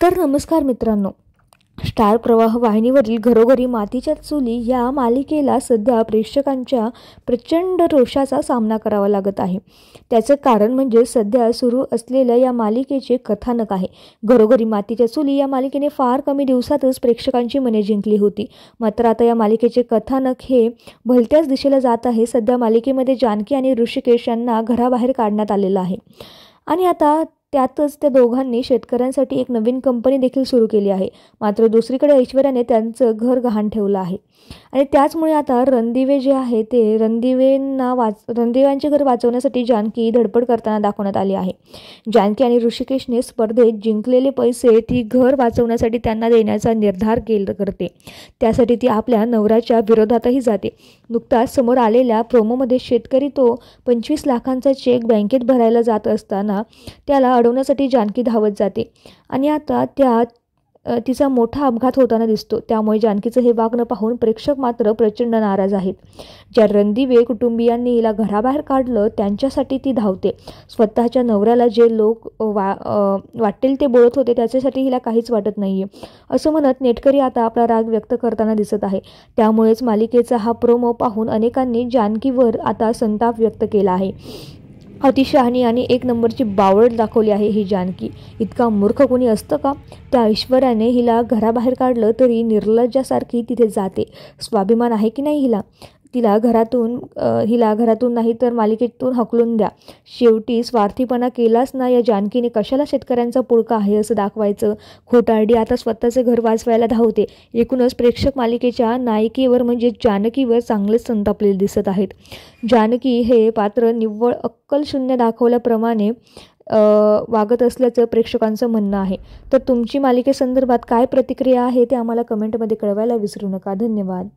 तर नमस्कार मित्रांनो, स्टार प्रवाह वाहिनीवरील घरोघरी मातीच्या चुली या मालिकेला सध्या प्रेक्षकांच्या प्रचंड रोषाचा सामना करावा लागत आहे। त्याचं कारण म्हणजे सध्या सुरू असलेल्या या मालिकेचे कथानक आहे। घरोघरी मातीच्या चुली या मालिकेने फार कमी दिवसातच प्रेक्षकांची मने जिंकली होती, मात्र आता या मालिकेचे कथानक हे भलत्याच दिशेला जात आहे। सध्या मालिकेमध्ये जानकी आणि ऋषिकेश यांना घराबाहेर काढण्यात आलेलं आहे आणि आता त्यातच त्या दोघांनी शेतकऱ्यांसाठी एक नवीन कंपनी देखील सुरू केली आहे। मात्र दुसरीकडे ऐश्वर्याने त्यांचं घर गहाण ठेवलं आहे आणि त्याचमुळे आता रणदिवे जे आहे ते रणदिव्यांचे घर वाचवण्यासाठी जानकी धडपड करताना दाखवण्यात आली आहे। जानकी आणि ऋषिकेशने स्पर्धेत जिंकलेले पैसे ती घर वाचवण्यासाठी त्यांना देण्याचा निर्धार करते। त्यासाठी ती आपल्या नवऱ्याच्या विरोधातही जाते। नुकताच समोर आलेल्या प्रोमोमध्ये शेतकरी तो 25 लाखांचा चेक बँकेत भरायला जात असताना त्याला अडवण्यासाठी जानकी धावत जाते आणि आता तिचा मोठा अपघात होताना दिसतो। त्यामुळे जानकीचं हे वागणं पाहून प्रेक्षक मात्र प्रचंड नाराज आहेत। ज्या रणदिवे कुटुंबियांनी हिला घराबाहेर काढलं त्यांच्यासाठी ती धावते। स्वतःच्या नवऱ्याला जे लोक वाटेल ते बोलत होते त्याच्यासाठी हिला काहीच वाटत नाहीये असं म्हणत नेटकरी आता आपला राग व्यक्त करताना दिसत आहे। त्यामुळेच मालिकेचा हा प्रोमो पाहून अनेकांनी जानकीवर आता संताप व्यक्त केला आहे। अतिशहाणी आणि एक नंबरची बावळट दाखवली आहे ही जानकी। इतका मूर्ख कोणी असतं का? त्या ऐश्वर्याने हिला घराबाहेर काढलं तरी निर्लज्जासारखी तिथे जाते। स्वाभिमान आहे की नाही हिला? हिला घरातून नाही तर मालिकेतून हकलून द्या। शेवटी स्वार्थीपणा केलाच ना या जानकीने। कशाला शेतकऱ्यांचा पुळका आहे असं दाखवायचं? खोटारडी आता स्वतःचे घर वाचवायला धावते। एकूणच प्रेक्षक मालिकेच्या नायिकेवर म्हणजे जानकीवर चांगलेच संतापलेले दिसत आहेत। जानकी हे पात्र निव्वळ अक्कलशून्य दाखवल्याप्रमाणे वागत असल्याचं प्रेक्षकांचं म्हणणं आहे। तर तुमची मालिकेसंदर्भात काय प्रतिक्रिया आहे ते आम्हाला कमेंटमध्ये कळवायला विसरू नका। धन्यवाद।